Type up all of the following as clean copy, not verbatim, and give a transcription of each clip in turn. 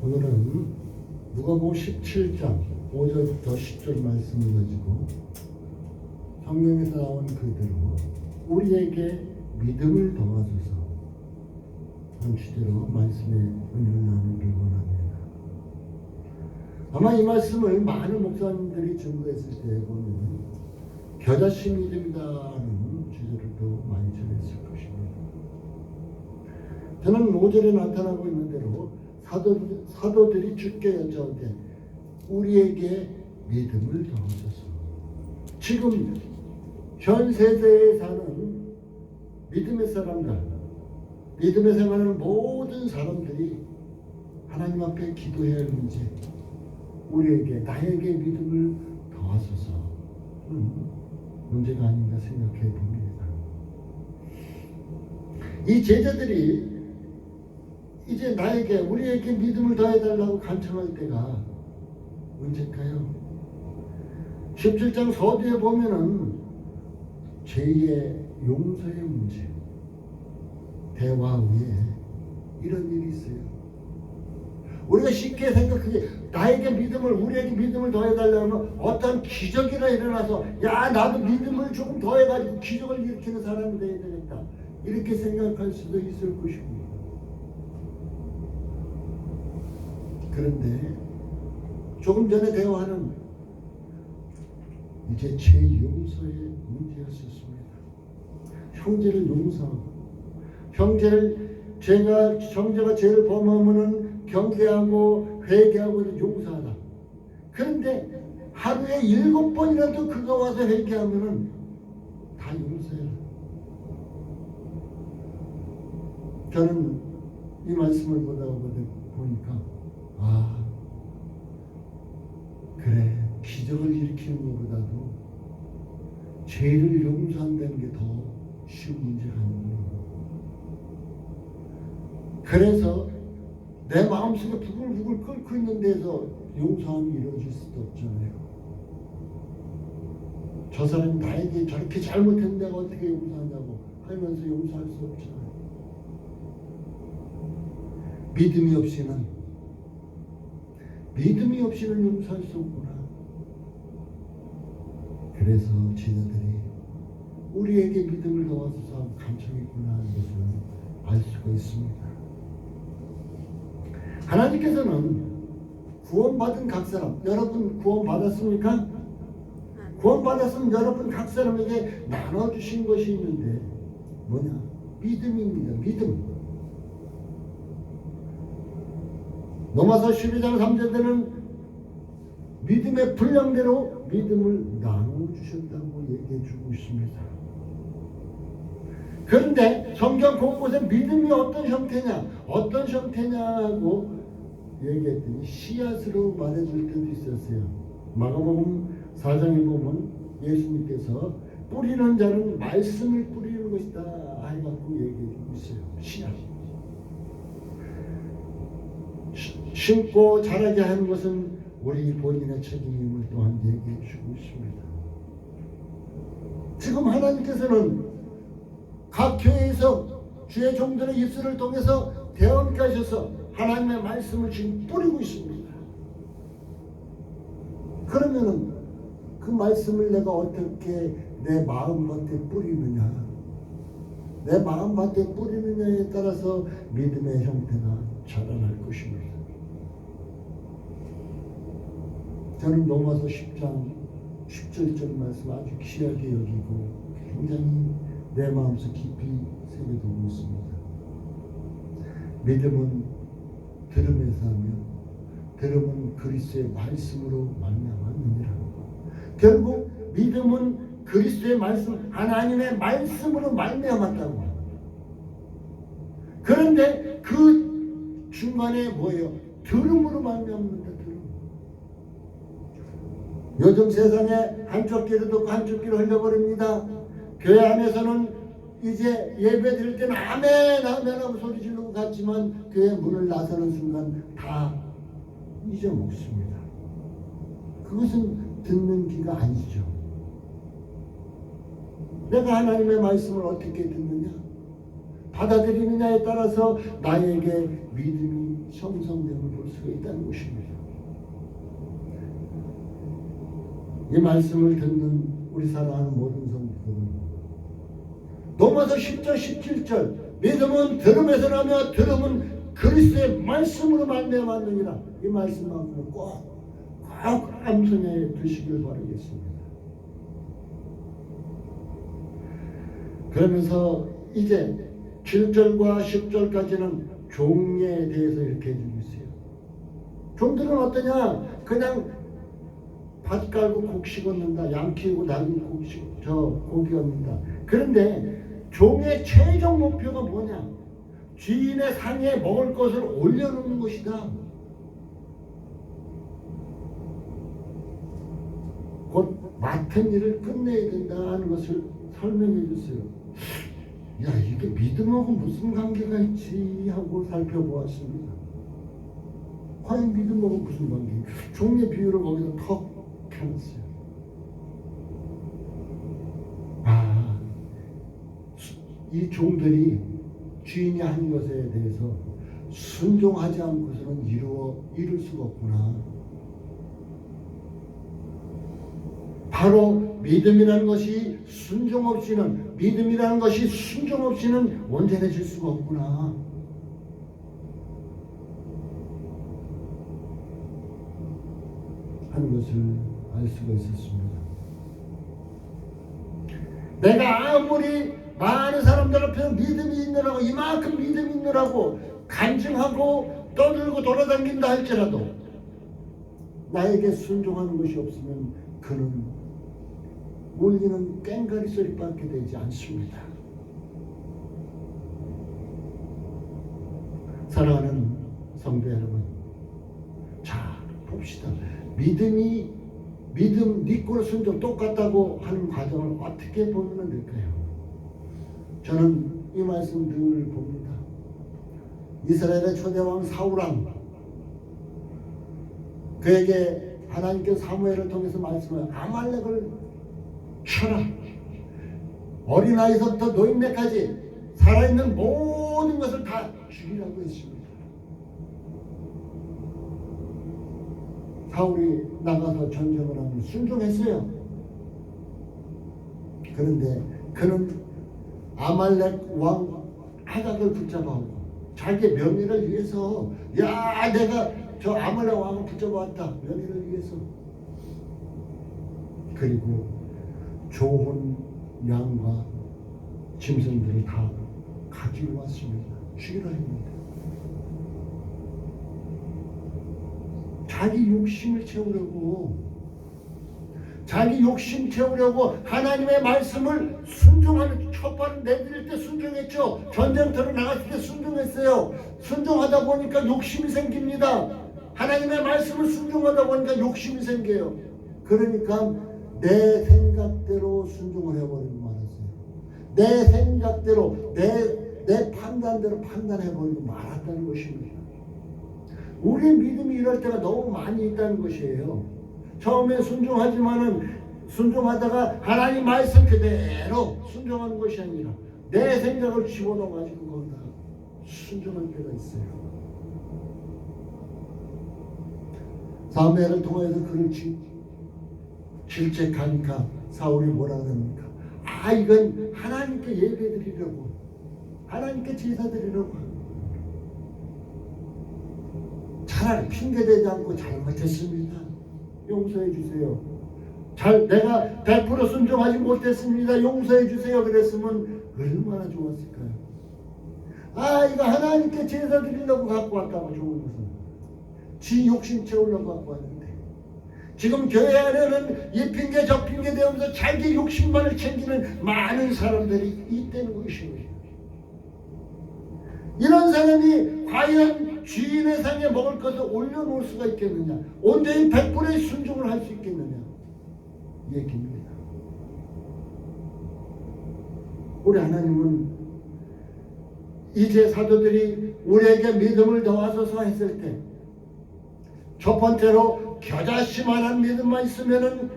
오늘은 누가복음 17장 5절부터 10절 말씀을 가지고 성경에서 나온 그대로 우리에게 믿음을 더하소서 하는 주제로 말씀의 은혜를 나누길 원합니다. 아마 이 말씀을 많은 목사님들이 증거했을 때 보면 겨자씨 믿음이다 하는 주제를 또 많이 전했을 것입니다. 저는 5절에 나타나고 있는 대로 사도들이 주께 여짜오되 우리에게 믿음을 더하소서. 지금 현 세대에 사는 믿음의 사람들, 믿음의 생활하는 모든 사람들이 하나님 앞에 기도해야 할 문제, 우리에게 나에게 믿음을 더하소서 문제가 아닌가 생각해 봅니다. 이 제자들이 이제 우리에게 믿음을 더해달라고 간청할 때가 언제일까요? 17장 서두에 보면은 죄의 용서의 문제, 대화 후에 이런 일이 있어요. 우리가 쉽게 생각하기, 우리에게 믿음을 더해달라면 어떤 기적이나 일어나서 나도 믿음을 조금 더해가지고 기적을 일으키는 사람이 되어야 되겠다, 이렇게 생각할 수도 있을 것입니다. 그런데 조금 전에 대화는 이제 죄 용서의 문제였었습니다. 형제를 용서하고, 형제가 죄를 범하면은 경계하고 회개하고 용서하다. 그런데 하루에 7번이라도 그가 와서 회개하면은 다 용서해라. 저는 이 말씀을 보니까 그래, 기적을 일으키는 것보다도 죄를 용서한다는 게 더 쉬운 문제가 아니구나. 그래서 내 마음속에 부글부글 끓고 있는 데서 용서함이 이루어질 수도 없잖아요. 저 사람이 나에게 저렇게 잘못했는데 어떻게 용서하냐고 하면서 용서할 수 없잖아요. 믿음이 없이는 용서할 수 없구나. 그래서 제자들이 우리에게 믿음을 더하소서 간청했구나 하는 것을 알 수가 있습니다. 하나님께서는 구원받은 각 사람, 여러분 구원받았습니까? 구원받았으면 여러분 각 사람에게 나눠주신 것이 있는데 뭐냐? 믿음입니다. 믿음. 로마서 12장 3절에는 믿음의 분량대로 믿음을 나눠주셨다고 얘기해주고 있습니다. 그런데 성경 곳곳에 믿음이 어떤 형태냐고 얘기했더니 씨앗으로 말해줄 때도 있었어요. 마가복음 4장에 보면 예수님께서 뿌리는 자는 말씀을 뿌리는 것이다 해갖고 얘기해주고 있어요. 씨앗. 심고 자라게 하는 것은 우리 본인의 책임임을 또한 얘기해 주고 있습니다. 지금 하나님께서는 각 교회에서 주의 종들의 입술을 통해서 대언케 하셔서 하나님의 말씀을 지금 뿌리고 있습니다. 그러면은 그 말씀을 내가 어떻게 내 마음밭에 뿌리느냐, 내 마음밭에 뿌리느냐에 따라서 믿음의 형태가 자라날 것입니다. 저는 로마서 10장 17절 말씀 아주 귀하게 여기고 굉장히 내 마음속 깊이 새겨두고 있습니다. 믿음은 들음에서 하며 들음은 그리스도의 말씀으로 말미암았느니라. 결국 믿음은 그리스도의 말씀, 하나님의 말씀으로 말미암았다고. 그런데 그 중간에 뭐예요? 들음으로 말미암는다. 요즘 세상에 한쪽 귀로 듣고 한쪽 귀로 흘려버립니다. 교회 안에서는 이제 예배 드릴 때는 아멘 하고 소리 지르고 갔지만 교회 문을 나서는 순간 다 잊어먹습니다. 그것은 듣는 귀가 아니죠. 내가 하나님의 말씀을 어떻게 듣느냐? 받아들이느냐에 따라서 나에게 믿음이 형성됨을 볼 수가 있다는 것입니다. 이 말씀을 듣는 우리 사랑하는 모든 성도들은 로마서 10절 17절 믿음은 들음에서 나며 들음은 그리스도의 말씀으로 말미암았느니라. 이 말씀만큼은 꼭 암송해 두시길 바라겠습니다. 그러면서 이제 7절과 10절까지는 종에 대해서 이렇게 해주고 있어요. 종들은 어떠냐? 그냥 밭 깔고 곡식 얻는다. 양 키우고 나귀 고기 얻는다. 그런데 종의 최종 목표가 뭐냐? 주인의 상에 먹을 것을 올려놓는 것이다. 곧 맡은 일을 끝내야 된다는 것을 설명해 줬어요. 야, 이게 믿음하고 무슨 관계가 있지 하고 살펴보았습니다. 과연 믿음하고 무슨 관계? 종의 비유를 거기서 턱 켜놨어요. 이 종들이 주인이 한 것에 대해서 순종하지 않고서는 이룰 수가 없구나. 바로 믿음이라는 것이 순종 없이는, 믿음이라는 것이 순종 없이는 온전해질 수가 없구나 하는 것을 알 수가 있었습니다. 내가 아무리 많은 사람들 앞에서 믿음이 있느라고, 이만큼 믿음이 있느라고 간증하고 떠들고 돌아다닌다 할지라도 나에게 순종하는 것이 없으면 그는 울리는 꽹과리 소리밖에 되지 않습니다. 사랑하는 성도 여러분, 자 봅시다. 믿음, 믿고 순종 똑같다고 하는 과정을 어떻게 보면 될까요? 저는 이 말씀 늘 봅니다. 이스라엘의 초대왕 사울왕, 그에게 하나님께서 사무엘을 통해서 말씀을 아말렉을 쳐라. 어린아이부터 노인네까지 살아있는 모든 것을 다 죽이라고 했습니다. 사울이 나가서 전쟁을 하면 순종했어요. 그런데 그는 아말렉 왕 아각을 붙잡아오고 자기의 명예를 위해서, 야, 내가 저 아말렉 왕을 붙잡아왔다, 명예를 위해서. 그리고 좋은 양과 짐승들을 다 가지고 왔습니다. 죽이라 합니다. 자기 욕심을 채우려고, 자기 욕심 채우려고 하나님의 말씀을 순종하는, 첫발을 내드릴 때 순종했죠. 전쟁터로 나갔을 때 순종했어요. 순종하다 보니까 욕심이 생깁니다. 하나님의 말씀을 순종하다 보니까 욕심이 생겨요. 그러니까 내 생각대로 순종을 해버리고 말았어요. 내 생각대로, 내 판단대로 판단해버리고 말았다는 것입니다. 우리의 믿음이 이럴 때가 너무 많이 있다는 것이에요. 처음에 순종하다가 하나님 말씀 그대로 순종하는 것이 아니라 내 생각을 집어넣어가지고 거기다 순종할 때가 있어요. 사무엘을 통해서 그를 질책하니까 사울이 뭐라 그럽니까? 이건 하나님께 예배드리려고, 하나님께 제사드리려고. 차라리 핑계대지 않고 잘못했습니다, 용서해 주세요. 내가 100% 순종하지 못했습니다, 용서해 주세요 그랬으면 얼마나 좋았을까요? 이거 하나님께 제사 드리려고 갖고 왔다고. 좋은 것은 지 욕심 채우려고 갖고 왔는데, 지금 교회 안에는 이 핑계 저 핑계 대면서 자기 욕심만을 챙기는 많은 사람들이 있다는 것입니다. 이런 사람이 과연 주인의 상에 먹을 것을 올려놓을 수가 있겠느냐, 온전히 100%의 순종을 할 수 있겠느냐, 이 얘기입니다. 우리 하나님은 이제 사도들이 우리에게 믿음을 더하소서 했을 때, 첫 번째로 겨자씨만한 믿음만 있으면은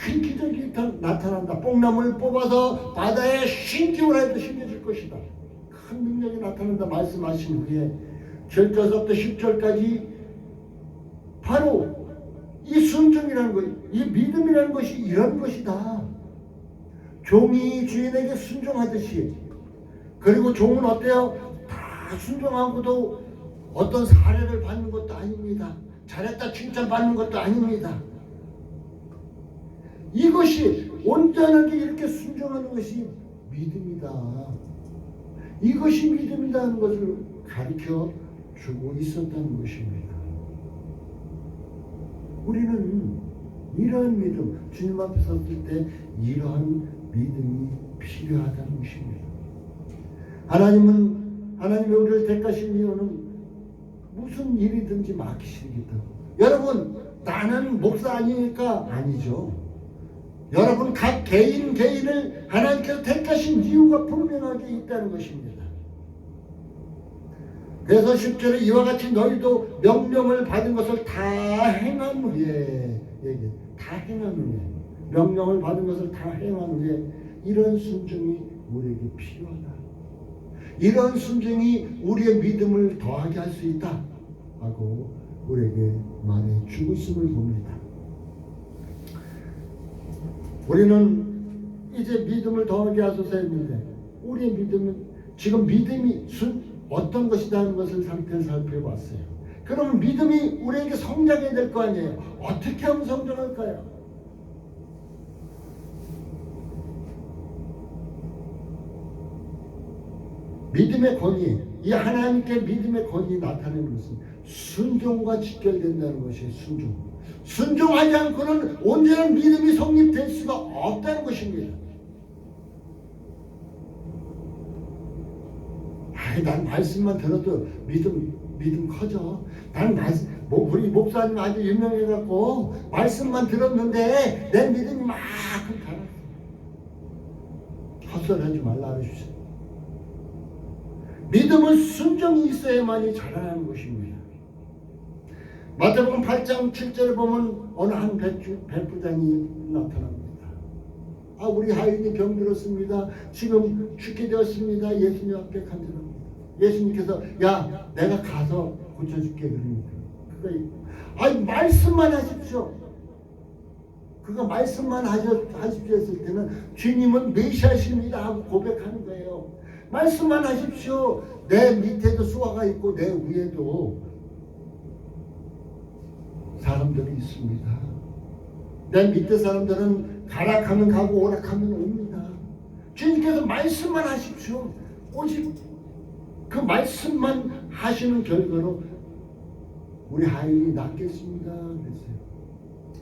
큰 기적이 나타난다. 뽕나무를 뽑아서 바다에 신기를 해도 신겨질 것이다. 큰 능력이 나타난다 말씀하신 후에 절절서부터 10절까지 바로 이 순종이라는 것, 이 믿음이라는 것이 이런 것이다. 종이 주인에게 순종하듯이. 그리고 종은 어때요? 다 순종하고도 어떤 사례를 받는 것도 아닙니다. 잘했다 칭찬받는 것도 아닙니다. 이것이 온전하게 이렇게 순종하는 것이 믿음이다. 이것이 믿음이라는 것을 가르쳐 주고 있었다는 것입니다. 우리는 이러한 믿음, 주님 앞에 섰을 때 이러한 믿음이 필요하다는 것입니다. 하나님이 우리를 택하신 이유는 무슨 일이든지 맡기시겠다고. 여러분, 나는 목사 아니니까 아니죠. 여러분 각 개인을 하나님께서 택하신 이유가 분명하게 있다는 것입니다. 그래서 10절에 이와 같이 너희도 명령을 받은 것을 다 행한 후에, 다 행한 후에, 명령을 받은 것을 다 행한 후에 이런 순종이 우리에게 필요하다. 이런 순종이 우리의 믿음을 더하게 할 수 있다 하고 우리에게 말해주고 있음을 봅니다. 우리는 이제 믿음을 더하게 하소서 했는데 우리의 믿음은 지금 믿음이 어떤 것이라는 것을 상태를 살펴봤어요. 그러면 믿음이 우리에게 성장해야 될 거 아니에요. 어떻게 하면 성장할까요? 믿음의 권위, 이 하나님께 믿음의 권위 나타내는 것은 순종과 직결된다는 것이 순종. 순종하지 않고는 온전한 믿음이 성립될 수가 없다는 것입니다. 난 말씀만 들어도 믿음 커져. 난 우리 목사님 아주 유명해갖고 말씀만 들었는데 내 믿음이 막 가라. 헛소리하지 말라 하십시오. 믿음은 순종이 있어야만이 자라나는 것입니다. 마태복음 8장 7절에 보면 어느 한 백부장이 나타납니다. 우리 하인이 병들었습니다. 지금 죽게 되었습니다. 예수님 앞에 간절합니다. 예수님께서 야 내가 가서 고쳐줄게 그러니까 그가 말씀만 하십시오. 그가 말씀만 하십시오 했을 때는 주님은 메시아십니다 하고 고백하는 거예요. 말씀만 하십시오. 내 밑에도 수하가 있고 내 위에도 사람들이 있습니다. 내 밑에 사람들은 가락하면 가고 오락하면 옵니다. 주님께서 말씀만 하십시오. 오직 그 말씀만 하시는 결과로 우리 하인이 낫겠습니다 그랬어요.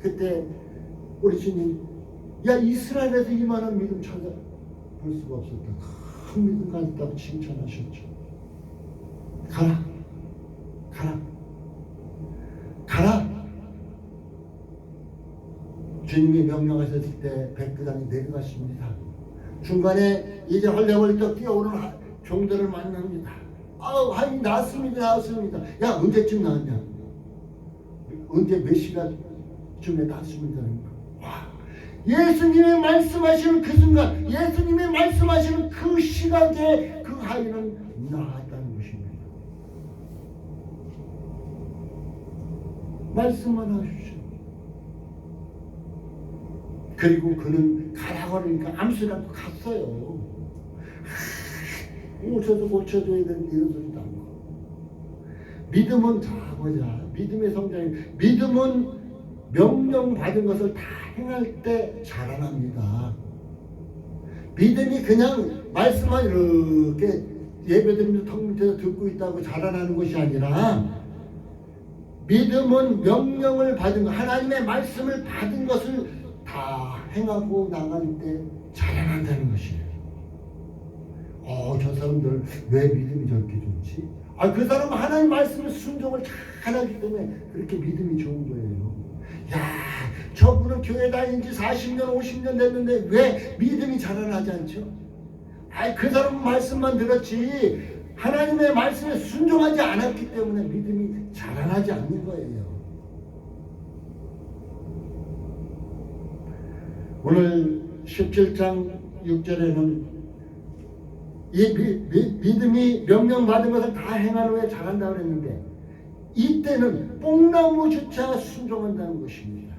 그때 우리 주님 이스라엘에서 이만한 믿음 찾아볼 수가 없었다. 큰 믿음 가졌다고 칭찬하셨죠. 가라. 주님이 명령하셨을 때 백부장이 내려갔습니다. 중간에 이제 헐레벌떡 뛰어오는 종들을 만납니다. 하인 나왔습니다. 야 언제쯤 나왔냐? 언제 몇 시간쯤에 나왔습니다. 예수님이 말씀하시는 그 순간, 예수님이 말씀하시는 그 시각에 그 하인은 나았다는 것입니다. 말씀만 하십시오. 그리고 그는 가라고 하니까 아무소리 않고 갔어요. 고쳐줘야 되는데 이런 소리도 않고. 믿음은 믿음의 성장이, 믿음은 명령받은 것을 다 행할 때 자라납니다. 믿음이 그냥 말씀만 이렇게 예배드리면서 턱 밑에서 듣고 있다고 자라나는 것이 아니라 믿음은 명령을 받은 것, 하나님의 말씀을 받은 것을 다 행하고 나갈 때 자라난다는 것이에요. 저 사람들 왜 믿음이 저렇게 좋지? 그 사람은 하나님 말씀에 순종을 잘하기 때문에 그렇게 믿음이 좋은 거예요. 저분은 교회 다닌 지 40년 50년 됐는데 왜 믿음이 자라나지 않죠? 그 사람은 말씀만 들었지 하나님의 말씀에 순종하지 않았기 때문에 믿음이 자라나지 않는 거예요. 오늘 17장 6절에는 이 믿음이 명령받은 것을 다 행한 후에 잘한다고 그랬는데 이때는 뽕나무조차 순종한다는 것입니다.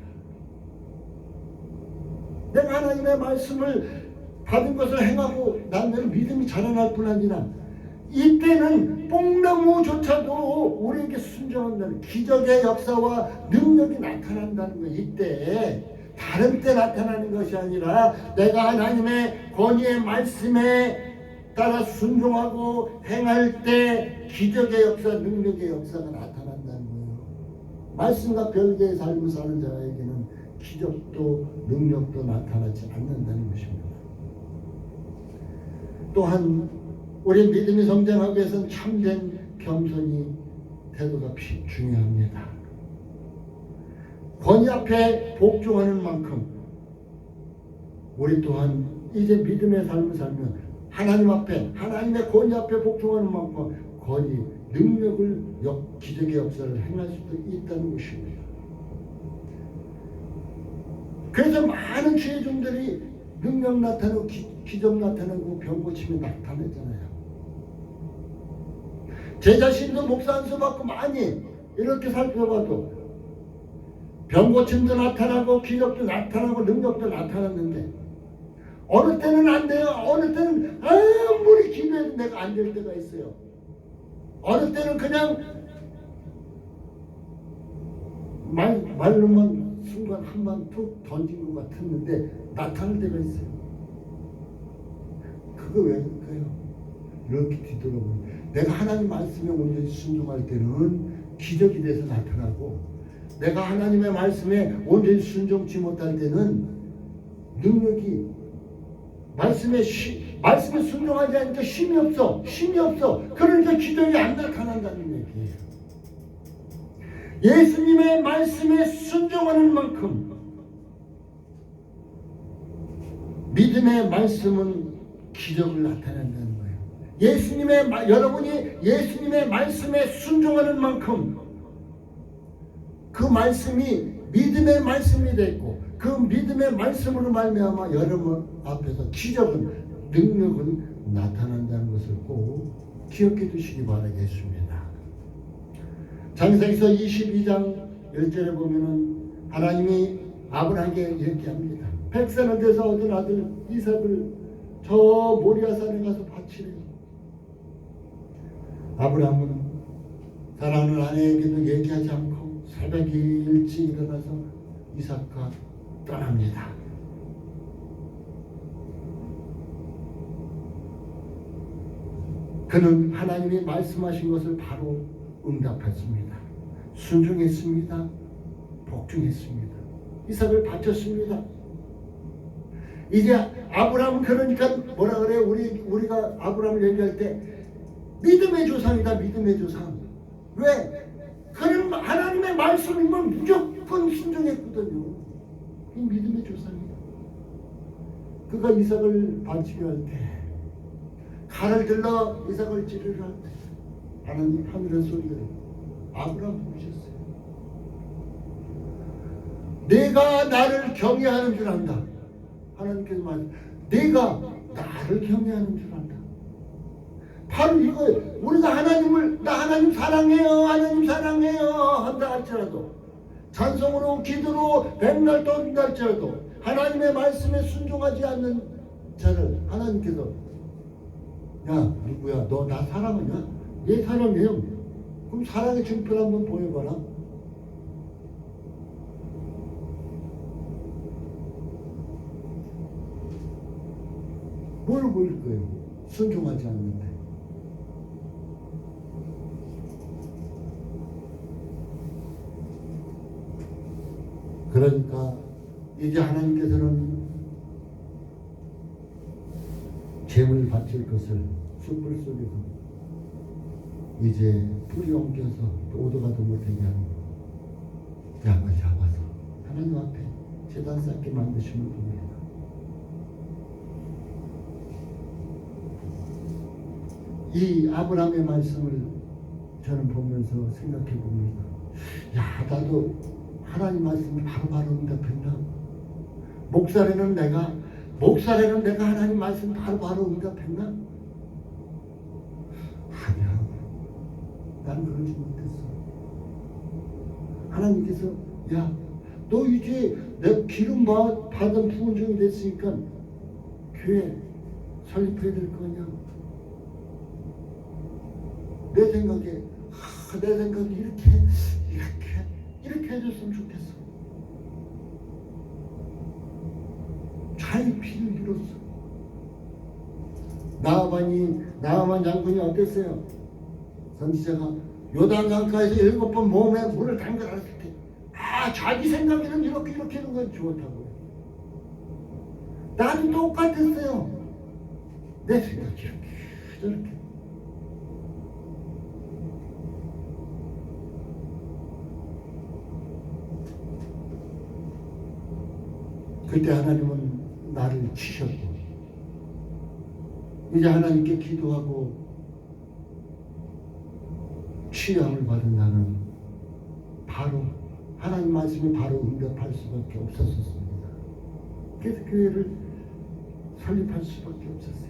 내가 하나님의 말씀을 받은 것을 행하고 나면 믿음이 자라날 뿐 아니라 이때는 뽕나무조차도 우리에게 순종한다는 기적의 역사와 능력이 나타난다는 거예요. 이때 다른 때 나타나는 것이 아니라 내가 하나님의 권위의 말씀에 따라 순종하고 행할 때 기적의 역사, 능력의 역사가 나타난다는 거예요. 말씀과 별개의 삶을 사는 자에게는 기적도 능력도 나타나지 않는다는 것입니다. 또한 우리 믿음이 성장하기 위해서는 참된 겸손이 태도가 중요합니다. 권위 앞에 복종하는 만큼 우리 또한 이제 믿음의 삶을 살면 하나님 앞에 하나님의 권위 앞에 복종하는 만큼 권위, 능력을 기적의 역사를 행할 수도 있다는 것입니다. 그래서 많은 죄종들이 능력 나타나고 기적 나타나고 병 고침이 나타나잖아요. 제 자신도 목사 안수 받고 많이 이렇게 살펴봐도 병 고침도 나타나고 기적도 나타나고 능력도 나타났는데 어느 때는 안 돼요. 어느 때는 아무리 기도해도 내가 안 될 때가 있어요. 어느 때는 그냥 말로만 순간 한 방 툭 던진 것 같았는데 나타날 때가 있어요. 그거 왜 그럴까요? 이렇게 뒤돌아보면 내가 하나님 말씀에 온전히 순종할 때는 기적이 돼서 나타나고 내가 하나님의 말씀에 온전히 순종치 못할 때는 능력이 말씀에 순종하지 않으니까 힘이 없어. 그러니까 기적이 안 나타난다는 얘기예요. 예수님의 말씀에 순종하는 만큼 믿음의 말씀은 기적을 나타낸다는 거예요. 여러분이 예수님의 말씀에 순종하는 만큼 그 말씀이 믿음의 말씀이 됐고 그 믿음의 말씀으로 말미암아 여러분 앞에서 기적은 능력은 나타난다는 것을 꼭 기억해 두시기 바라겠습니다. 창세기서 22장 10절에 보면은 하나님이 아브라함에게 이렇게 합니다. 백산을 데서 얻은 아들 이삭을 저 모리아산에 가서 바치래요. 아브라함은 사랑하는 아내에게도 얘기하지 않고 새벽에 일찍 일어나서 이삭과 떠납니다. 그는 하나님이 말씀하신 것을 바로 응답했습니다. 순종했습니다. 복종했습니다. 이삭을 바쳤습니다. 이제 아브라함은 그러니까 뭐라 그래요? 우리가 아브라함을 얘기할 때 믿음의 조상이다. 믿음의 조상. 왜? 그는 하나님의 말씀이면 무조건 순종했거든요. 이 믿음의 조상이다. 그가 이삭을 바치려 할 때 칼을 들러 이삭을 찌르려 할 때 하나님 하늘의 소리를 아브라함 부르셨어요. 내가 나를 경외하는 줄 안다. 하나님께서 말씀, 내가 나를 경외하는 줄 안다. 바로 이거예요. 우리가 나 하나님 사랑해요, 하나님 사랑해요 한다 할지라도, 찬송으로 기도로 백날 떠든다 할지라도 하나님의 말씀에 순종하지 않는 자를 하나님께서 야 누구야 너 나 사랑하냐? 얘 사랑해요. 그럼 사랑의 증표를 한번 보여봐라. 뭘 보일 거예요? 순종하지 않는데. 그러니까 이제 하나님께서는 재물 바칠 것을 숯불 속에서 이제 불이 옮겨서 오도가도 못하게 하는 양을 잡아서 하나님 앞에 제단 쌓게 만드시는 분입니다. 이 아브라함의 말씀을 저는 보면서 생각해 봅니다. 야, 나도 하나님 말씀을 바로바로 응답했나? 목살에는 내가 하나님 말씀 바로바로 응답했나? 난 그러지 못했어. 하나님께서 야, 너 이제 내 기름 받은 부원장이 됐으니까 교회 설립해야 될 거냐? 내 생각에 이렇게 해줬으면 좋겠어. 자기 피를 빌었어. 나아만 장군이 어땠어요? 선지자가 요단강가에서 7번 몸에 물을 담가놨을 때, 자기 생각에는 이렇게 하는 건 좋다고요. 나도 똑같았어요. 내 생각이 이렇게 저렇게. 그때 하나님은 나를 치셨고, 이제 하나님께 기도하고 취함을 받은 나는 바로 하나님 말씀이 바로 응답할 수밖에 없었습니다. 그래서 교회를 설립할 수밖에 없었어요.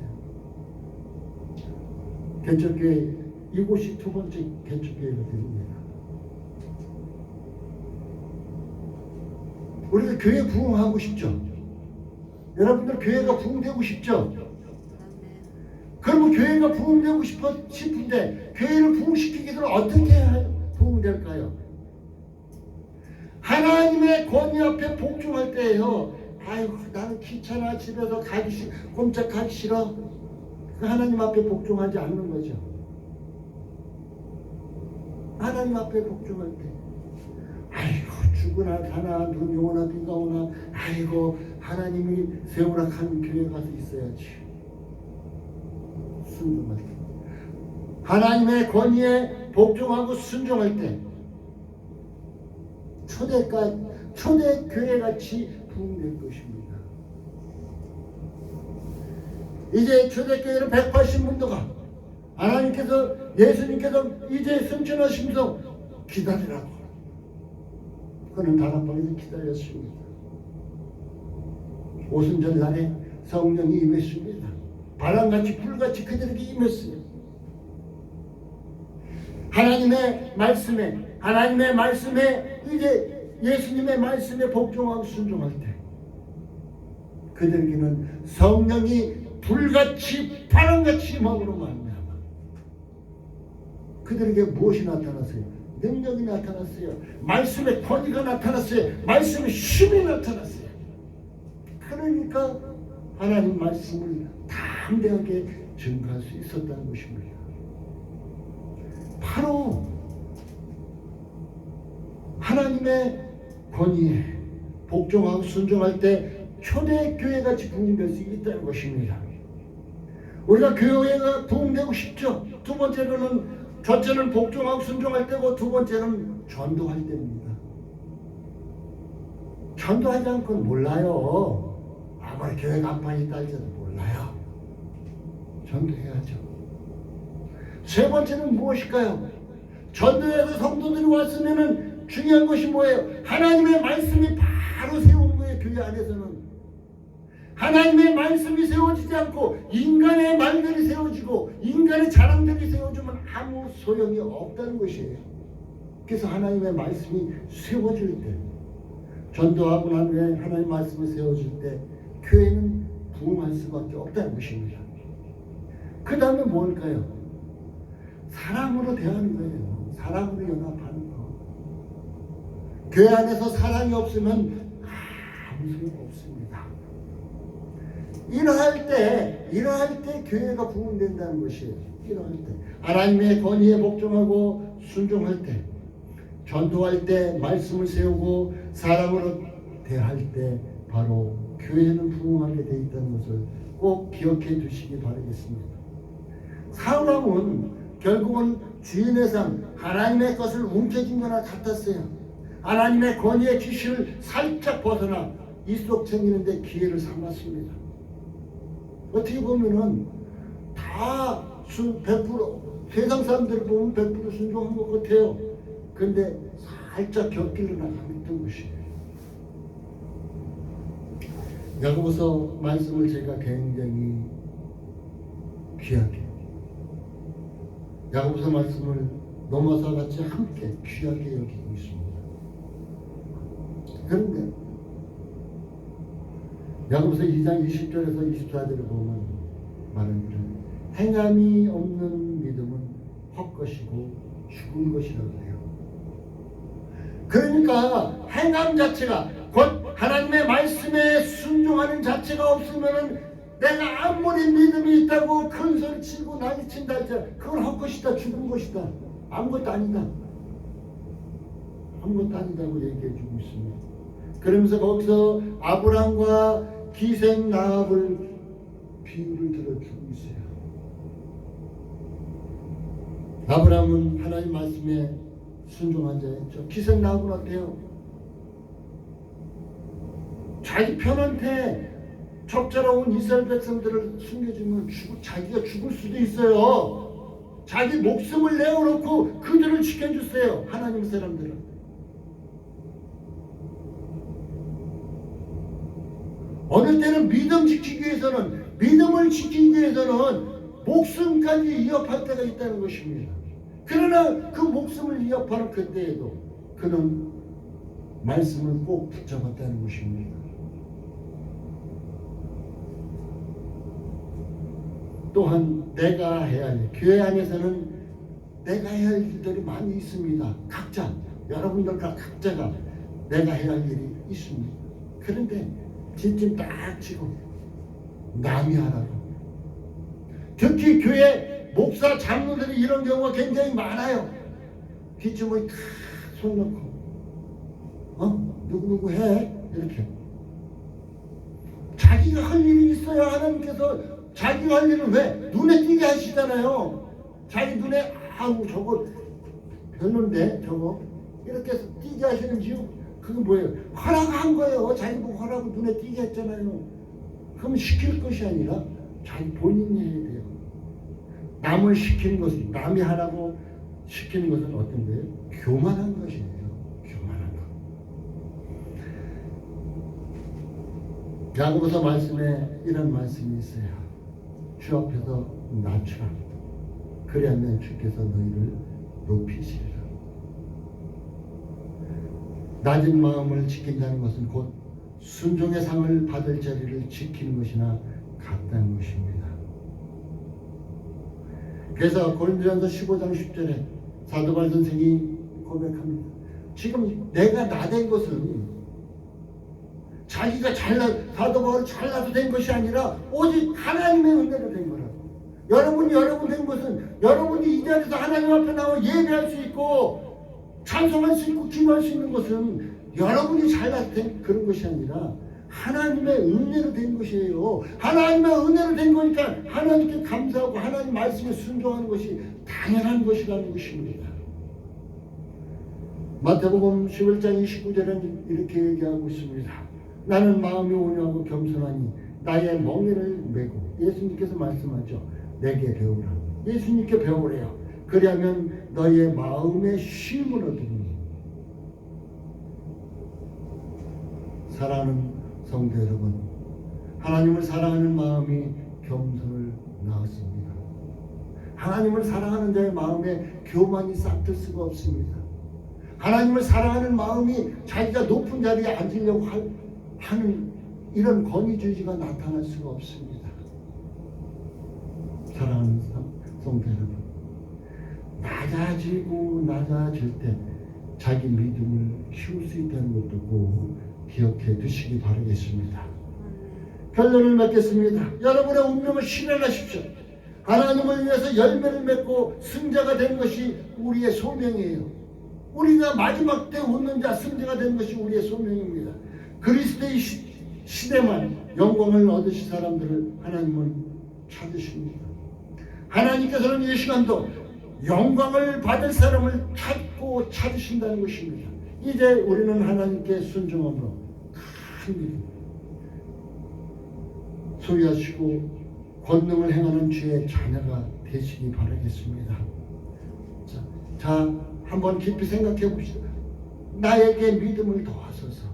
개척교회, 이곳이 두 번째 개척교회가 됩니다. 우리가 교회 부흥하고 싶죠? 여러분들 교회가 부흥되고 싶죠? 그러면 교회가 부흥되고 싶은데 교회를 부흥시키기 위해서 어떻게 부흥될까요? 하나님의 권위 앞에 복종할 때예요. 아이고 나는 귀찮아, 집에서 꼼짝하기 싫어. 하나님 앞에 복종하지 않는 거죠. 하나님 앞에 복종할 때, 아이고 죽으나 사나 눈이 오나 비가 오나, 아이고 하나님이 세우라 한 교회 가서 있어야지. 순종할 때, 하나님의 권위에 복종하고 순종할 때 초대 교회같이 부흥될 것입니다. 이제 초대교회는 180문도가 하나님께서, 예수님께서 이제 승천하시면서 기다리라고, 그는 다락방에서 기다렸습니다. 오순절 날에 성령이 임했습니다. 바람같이 불같이 그들에게 임했어요. 하나님의 말씀에 이제 예수님의 말씀에 복종하고 순종할 때 그들에게는 성령이 불같이 바람같이 임함으로 말미암아 그들에게 무엇이 나타났어요? 능력이 나타났어요. 말씀의 권위가 나타났어요. 말씀의 힘이 나타났어요. 그러니까 하나님 말씀을 담대하게 증거할 수 있었다는 것입니다. 바로 하나님의 권위에 복종하고 순종할 때 초대교회같이 부흥될 수 있다는 것입니다. 우리가 교회가 부흥되고 싶죠. 두 번째로는, 첫째는 복종하고 순종할 때고, 두 번째는 전도할 때입니다. 전도하지 않고는 몰라요. 아무리 교회 간판이 있다 할지라도 몰라요. 전도해야죠. 세 번째는 무엇일까요? 전도해서 성도들이 왔으면은 중요한 것이 뭐예요? 하나님의 말씀이 바로 세운 거예요. 교회 안에서는 하나님의 말씀이 세워지지 않고 인간의 말들이 세워지고 인간의 자랑들이 세워지면 아무 소용이 없다는 것이에요. 그래서 하나님의 말씀이 세워질 때, 전도하고 난 후에 하나님의 말씀이 세워질 때 교회는 부흥할 수밖에 없다는 것입니다. 그 다음에 뭘까요? 사랑으로 대하는 거예요. 사랑으로 연합하는 거. 교회 안에서 사랑이 없으면 아무 소용 없습니다. 이러할 때 교회가 부흥된다는 것이에요. 이러할 때 하나님의 권위에 복종하고 순종할 때, 전도할 때, 말씀을 세우고 사랑으로 대할 때 바로 교회는 부흥하게 되어 있다는 것을 꼭 기억해 두시기 바라겠습니다. 사울왕은 결국은 주인의 삶, 하나님의 것을 움켜쥔 거나 같았어요. 하나님의 권위의 지시를 살짝 벗어나 이속 챙기는데 기회를 삼았습니다. 어떻게 보면은 다 100% 세상 사람들 보면 100% 순종한 것 같아요. 그런데 살짝 곁길로 나갔던 것이에요. 야고보서 말씀을 제가 굉장히 귀하게, 야고보서 말씀을 넘어서 같이 함께 귀하게 여기고 있습니다. 그런데 야고보서 2장 20절에서 24절을 보면 말하기를 행함이 없는 믿음은 헛것이고 죽은 것이라고 해요. 그러니까 행함 자체가 곧 하나님의 말씀에 순종하는 자체가 없으면은 내가 아무리 믿음이 있다고 큰소리 치고 난리친다 할지라도 그건 헛것이다, 죽은 것이다, 아무것도 아니다, 아무것도 아니다고 얘기해 주고 있습니다. 그러면서 거기서 아브라함과 기생 라합을 비유를 들어주고 있어요. 아브라함은 하나님 말씀에 순종한 자였죠. 기생 라합은 어때요? 자기 편한테 적자로운 이스라엘 백성들을 숨겨주면 자기가 죽을 수도 있어요. 자기 목숨을 내어놓고 그들을 지켜주세요. 하나님 사람들은. 어느 때는 믿음을 지키기 위해서는 목숨까지 위협할 때가 있다는 것입니다. 그러나 그 목숨을 위협하는 그때에도 그는 말씀을 꼭 붙잡았다는 것입니다. 또한 내가 해야 할, 교회 안에서는 내가 해야 할 일들이 많이 있습니다. 각자, 여러분들과 각자가 내가 해야 할 일이 있습니다. 그런데 뒷짐 딱 치고 남이 하라고. 특히 교회 목사 장로들이 이런 경우가 굉장히 많아요. 뒷짐을 다 손 놓고 누구누구 해 이렇게. 자기가 할 일이 있어야 하나님께서 자기가 할 일은 왜 눈에 띄게 하시잖아요. 자기 눈에 아우 저거 별론데 저거 이렇게 해서 띄게 하시는 이유 그게 뭐예요? 허락한 거예요. 자기 보고 허락하고 눈에 띄게 했잖아요. 그럼 시킬 것이 아니라 자기 본인이 해야 돼요. 남을 시키는 것은, 남이 하라고 시키는 것은 어떤 거예요? 교만한 것이에요. 교만한 것. 야고보서 말씀에 이런 말씀이 있어요. 주 앞에서 낮추라. 그리하면 주께서 너희를 높이시리라. 낮은 마음을 지킨다는 것은 곧 순종의 상을 받을 자리를 지키는 것이나 같다는 것입니다. 그래서 고린도전서 15장 10절에 사도 바울 선생이 고백합니다. 지금 내가 나된 것은 자기가 사도 바울이 잘나서 된 것이 아니라 오직 하나님의 은혜로 된 거라고. 여러분 된 것은 여러분이 이 자리에서 하나님 앞에 나와 예배할 수 있고 찬송할 수 있고 기도할 수 있는 것은 여러분이 잘나서 된 그런 것이 아니라 하나님의 은혜로 된 것이에요. 하나님의 은혜로 된 거니까 하나님께 감사하고 하나님 말씀에 순종하는 것이 당연한 것이라는 것입니다. 마태복음 11장 29절은 이렇게 얘기하고 있습니다. 나는 마음이 온유하고 겸손하니 나의 멍에를 메고, 예수님께서 말씀하죠. 내게 배우라. 예수님께 배우래요. 그리하면 너의 마음의 쉼을 얻으니. 사랑하는 성도 여러분, 하나님을 사랑하는 마음이 겸손을 낳았습니다. 하나님을 사랑하는 자의 마음에 교만이 싹들 수가 없습니다. 하나님을 사랑하는 마음이 자기가 높은 자리에 앉으려고 하는 이런 권위주의가 나타날 수가 없습니다. 사랑하는 성도 여러분, 낮아질 때 자기 믿음을 키울 수 있다는 것도 꼭 기억해 두시기 바라겠습니다. 결론을 맺겠습니다. 여러분의 운명을 실현하십시오. 하나님을 위해서 열매를 맺고 승자가 된 것이 우리의 소명이에요. 우리가 마지막 때 웃는 자, 승자가 된 것이 우리의 소명입니다. 그리스도의 시대만 영광을 얻으실 사람들을 하나님은 찾으십니다. 하나님께서는 이 시간도 영광을 받을 사람을 찾으신다는 것입니다. 이제 우리는 하나님께 순종함으로 큰 일 소유하시고 권능을 행하는 주의 자녀가 되시기 바라겠습니다. 자, 한번 깊이 생각해 봅시다. 나에게 믿음을 더하소서.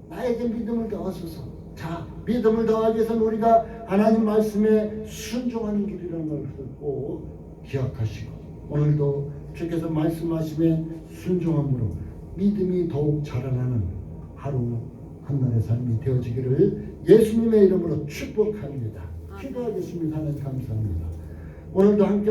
나에게 믿음을 더하소서. 자, 믿음을 더하기 위해서는 우리가 하나님 말씀에 순종하는 길이라는 것을 꼭 기억하시고 오늘도 주께서 말씀하심에 순종함으로 믿음이 더욱 자라나는 하루 한날의 삶이 되어지기를 예수님의 이름으로 축복합니다. 기도하겠습니다. 하나님 감사합니다. 오늘도 함께